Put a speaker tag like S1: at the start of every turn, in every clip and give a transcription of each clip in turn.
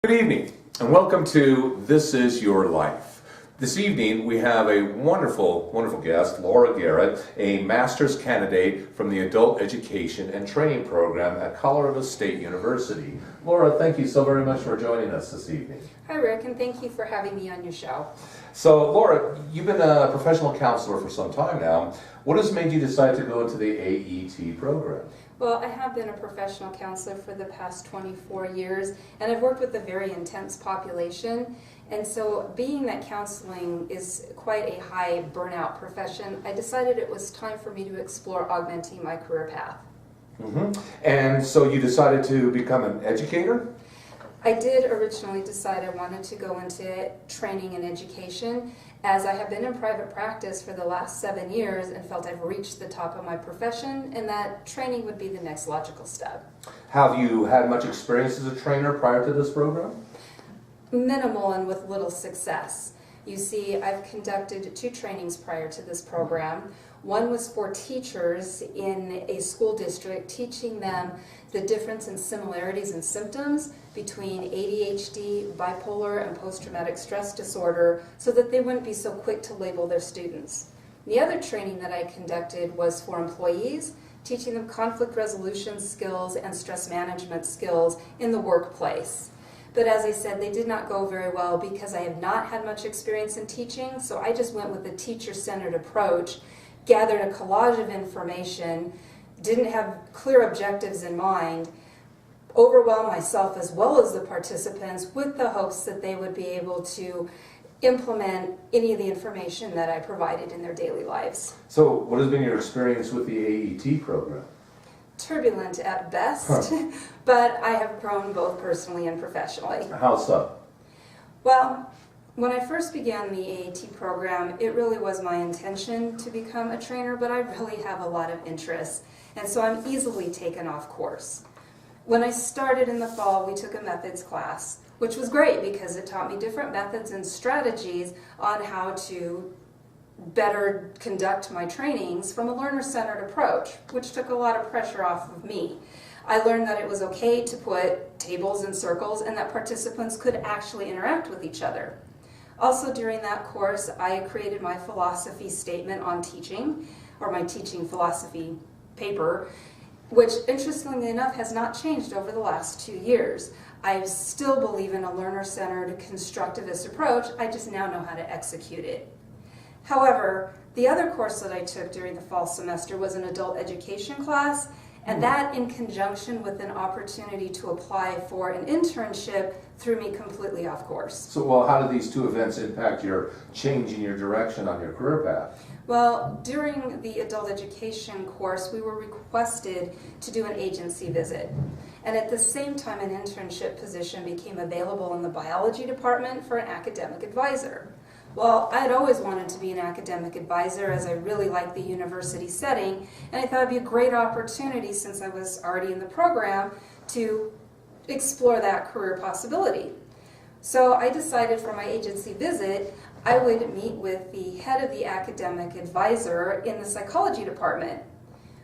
S1: Good evening, and welcome to This Is Your Life. This evening we have a wonderful guest, Laura Garrett, a master's candidate from the Adult Education and Training Program at Colorado State University. Laura, thank you so very much for joining us this evening.
S2: Hi Rick, and thank you for having me on your show.
S1: So Laura, you've been a professional counselor for some time now. What has made you decide to go into the AET program?
S2: Well, I have been a professional counselor for the past 24 years, and I've worked with a very intense population. And so being that counseling is quite a high burnout profession, I decided it was time for me to explore augmenting my career path.
S1: And so you decided to become an educator?
S2: I did originally decide I wanted to go into training and education, as I have been in private practice for the last 7 years and felt I've reached the top of my profession and that training would be the next logical step.
S1: Have you had much experience as a trainer prior to this program?
S2: Minimal and with little success. You see, I've conducted 2 trainings prior to this program. One was for teachers in a school district, teaching them the difference in similarities and symptoms between ADHD, bipolar, and post-traumatic stress disorder so that they wouldn't be so quick to label their students. The other training that I conducted was for employees, teaching them conflict resolution skills and stress management skills in the workplace. But as I said, they did not go very well because I have not had much experience in teaching, so I just went with a teacher-centered approach, gathered a collage of information, didn't have clear objectives in mind, overwhelmed myself as well as the participants with the hopes that they would be able to implement any of the information that I provided in their daily lives.
S1: So what has been your experience with the AET program?
S2: Turbulent at best, but I have grown both personally and professionally.
S1: How so?
S2: Well, when I first began the AET program, it really was my intention to become a trainer, but I really have a lot of interest, and so I'm easily taken off course. When I started in the fall, we took a methods class, which was great because it taught me different methods and strategies on how to better conduct my trainings from a learner-centered approach, which took a lot of pressure off of me. I learned that it was okay to put tables and circles and that participants could actually interact with each other. Also during that course, I created my philosophy statement on teaching, or my teaching philosophy paper, which interestingly enough has not changed over the last 2 years. I still believe in a learner-centered constructivist approach, I just now know how to execute it. However, the other course that I took during the fall semester was an adult education class, and that in conjunction with an opportunity to apply for an internship threw me completely off course.
S1: So, well, how did these 2 events impact your change in your direction on your career path?
S2: Well, during the adult education course, we were requested to do an agency visit. And at the same time, an internship position became available in the biology department for an academic advisor. Well, I had always wanted to be an academic advisor as I really liked the university setting, and I thought it would be a great opportunity since I was already in the program to explore that career possibility. So I decided for my agency visit, I would meet with the head of the academic advisor in the psychology department.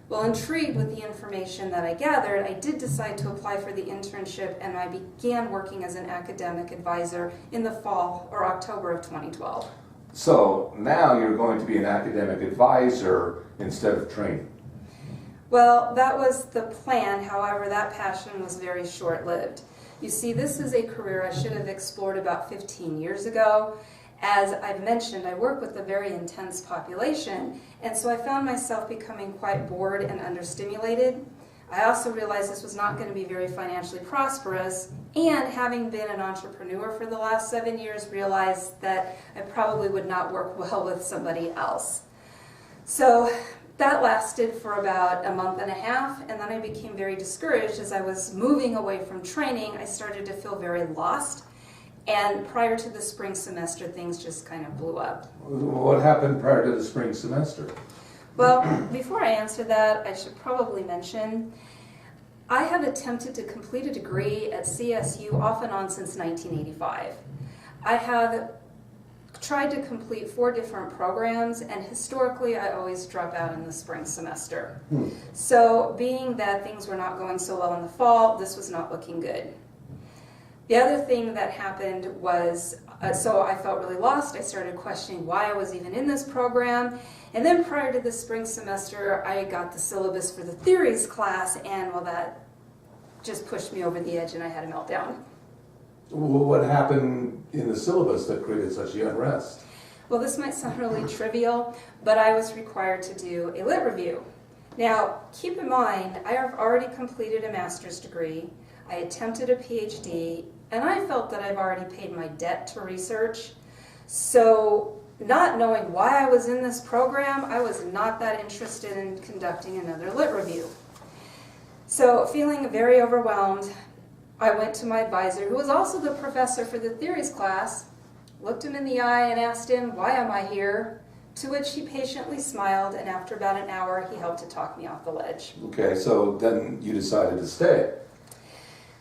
S2: Well, intrigued with the information that I gathered, I did decide to apply for the internship and I began working as an academic advisor in the fall or October of 2012.
S1: So now you're going to be an academic advisor instead of training.
S2: Well, that was the plan. However, that passion was very short-lived. You see, this is a career I should have explored about 15 years ago. As I've mentioned, I work with a very intense population, and so I found myself becoming quite bored and understimulated. I also realized this was not going to be very financially prosperous, and having been an entrepreneur for the last 7 years, realized that I probably would not work well with somebody else. So that lasted for about a month and a half, and then I became very discouraged. As I was moving away from training, I started to feel very lost. And prior to the spring semester, things just kind of blew up.
S1: What happened prior to the spring semester?
S2: Well, before I answer that, I should probably mention, I have attempted to complete a degree at CSU off and on since 1985. I have tried to complete 4 different programs, and historically I always drop out in the spring semester. So being that things were not going so well in the fall, this was not looking good. The other thing that happened was, so I felt really lost. I started questioning why I was even in this program. And then prior to the spring semester, I got the syllabus for the theories class, and well, that just pushed me over the edge and I had a meltdown.
S1: Well, what happened in the syllabus that created such unrest?
S2: Well, this might sound really trivial, but I was required to do a lit review. Now, keep in mind, I have already completed a master's degree, I attempted a PhD, and I felt that I've already paid my debt to research. So, not knowing why I was in this program, I was not that interested in conducting another lit review. So, feeling very overwhelmed, I went to my advisor, who was also the professor for the theories class, looked him in the eye and asked him, "Why am I here?" To which he patiently smiled, and after about an hour, he helped to talk me off the ledge.
S1: Okay, so then you decided to stay.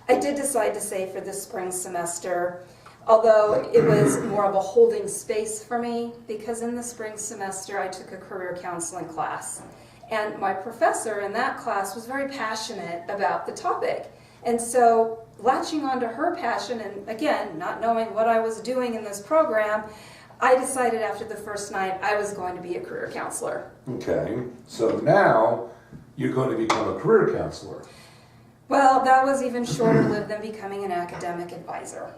S2: I did decide to stay for the spring semester, although it was more of a holding space for me, because in the spring semester, I took a career counseling class. And my professor in that class was very passionate about the topic. And so, latching onto her passion, and again, not knowing what I was doing in this program, I decided after the first night I was going to be a career counselor.
S1: Okay, so now you're going to become a career counselor.
S2: Well, that was even shorter lived than becoming an academic advisor.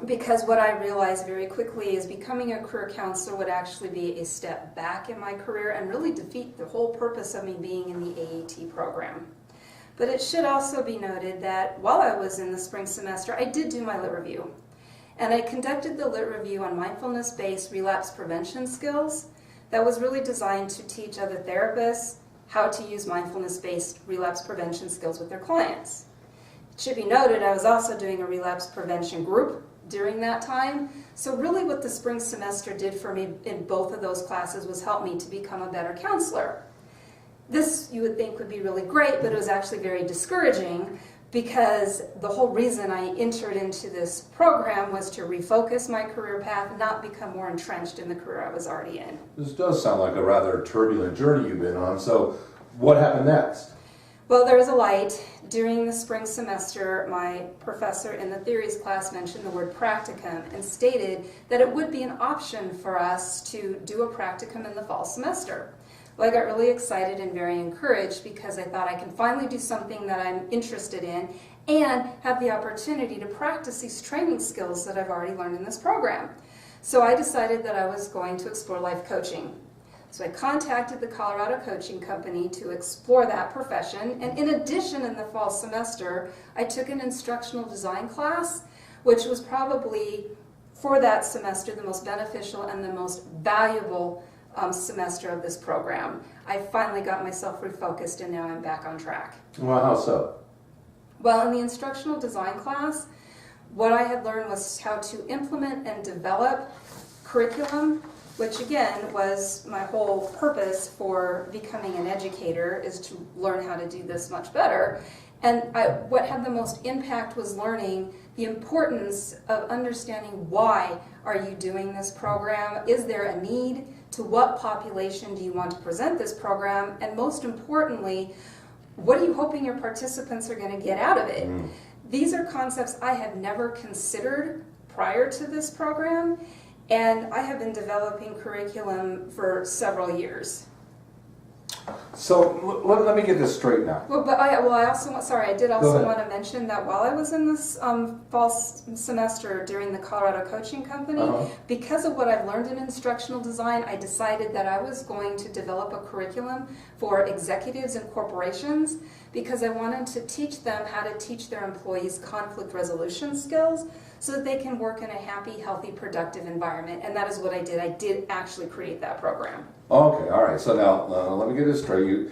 S2: Because what I realized very quickly is becoming a career counselor would actually be a step back in my career and really defeat the whole purpose of me being in the AAT program. But it should also be noted that while I was in the spring semester, I did do my lit review. And I conducted the lit review on mindfulness-based relapse prevention skills that was really designed to teach other therapists how to use mindfulness-based relapse prevention skills with their clients. It should be noted I was also doing a relapse prevention group during that time. So really what the spring semester did for me in both of those classes was help me to become a better counselor. This you would think would be really great, but it was actually very discouraging because the whole reason I entered into this program was to refocus my career path, not become more entrenched in the career I was already in.
S1: This does sound like a rather turbulent journey you've been on, so what happened next?
S2: Well, there was a light. During the spring semester, my professor in the theories class mentioned the word practicum and stated that it would be an option for us to do a practicum in the fall semester. Well, I got really excited and very encouraged because I thought I can finally do something that I'm interested in and have the opportunity to practice these training skills that I've already learned in this program. So I decided that I was going to explore life coaching. So I contacted the Colorado Coaching Company to explore that profession, and in addition, in the fall semester, I took an instructional design class, which was probably, for that semester, the most beneficial and the most valuable semester of this program. I finally got myself refocused and now I'm back on track.
S1: Well, how so?
S2: Well, in the instructional design class, what I had learned was how to implement and develop curriculum, which again was my whole purpose for becoming an educator, is to learn how to do this much better. And what had the most impact was learning the importance of understanding why are you doing this program, is there a need, to what population do you want to present this program, and most importantly, what are you hoping your participants are going to get out of it? These are concepts I had never considered prior to this program, and I have been developing curriculum for several years.
S1: So let me get this straight now.
S2: Well, but I did also want to mention that while I was in this fall semester during the Colorado Coaching Company, because of what I've learned in instructional design, I decided that I was going to develop a curriculum for executives and corporations because I wanted to teach them how to teach their employees conflict resolution skills so that they can work in a happy, healthy, productive environment. And that is what I did. I did actually create that program.
S1: Okay, all right. So now let me get this straight.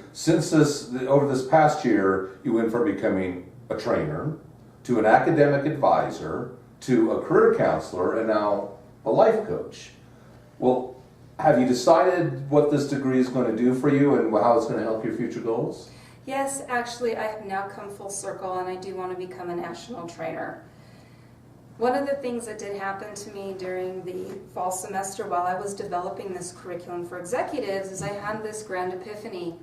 S1: Over this past year, you went from becoming a trainer to an academic advisor to a career counselor and now a life coach. Well, have you decided what this degree is going to do for you and how it's going to help your future goals?
S2: Yes, actually, I have now come full circle and I do want to become a national trainer. One of the things that did happen to me during the fall semester while I was developing this curriculum for executives is I had this grand epiphany.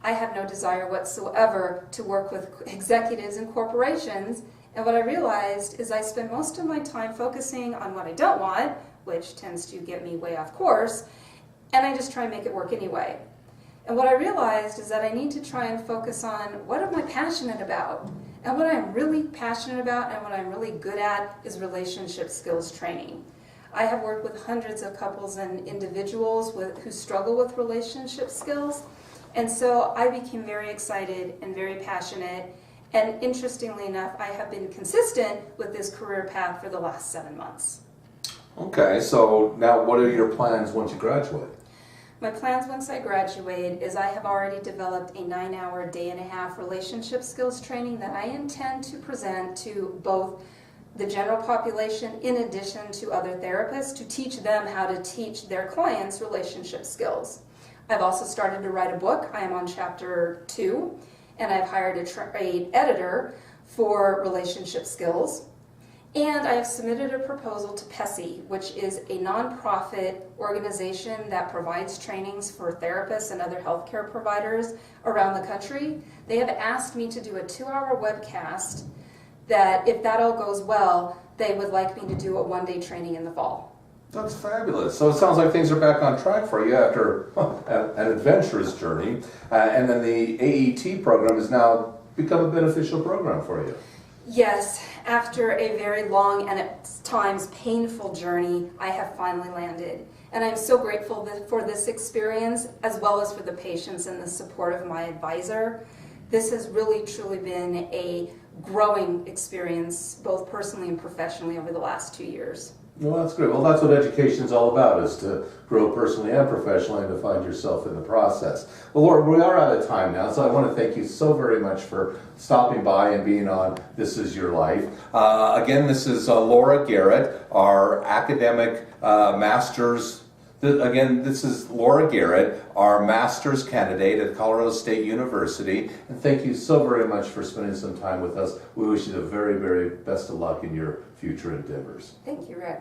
S2: I have no desire whatsoever to work with executives and corporations, And what I realized is I spend most of my time focusing on what I don't want, which tends to get me way off course, and I just try and make it work anyway. And what I realized is that I need to try and focus on what am I passionate about? And what I'm really passionate about and what I'm really good at is relationship skills training. I have worked with hundreds of couples and individuals who struggle with relationship skills, and so I became very excited and very passionate, and interestingly enough, I have been consistent with this career path for the last 7 months.
S1: Okay, so now what are your plans once you graduate?
S2: My plans once I graduate is I have already developed a 9-hour, day-and-a-half relationship skills training that I intend to present to both the general population in addition to other therapists to teach them how to teach their clients relationship skills. I've also started to write a book. I am on chapter 2, and I've hired an editor for relationship skills. And I have submitted a proposal to PESI, which is a nonprofit organization that provides trainings for therapists and other healthcare providers around the country. They have asked me to do a 2-hour webcast that, if that all goes well, they would like me to do a 1-day training in the fall.
S1: That's fabulous. So it sounds like things are back on track for you after an adventurous journey. And then the AET program has now become a beneficial program for you.
S2: Yes, after a very long and at times painful journey, I have finally landed. And I'm so grateful for this experience, as well as for the patients and the support of my advisor. This has really, truly been a growing experience, both personally and professionally, over the last 2 years.
S1: Well, that's great. Well, that's what education is all about, is to grow personally and professionally and to find yourself in the process. Well, Laura, we are out of time now, so I want to thank you so very much for stopping by and being on This Is Your Life. Again, this is Laura Garrett, our academic master's. Again, this is Laura Garrett, our master's candidate at Colorado State University. And thank you so very much for spending some time with us. We wish you the very, very best of luck in your future endeavors.
S2: Thank you, Rick.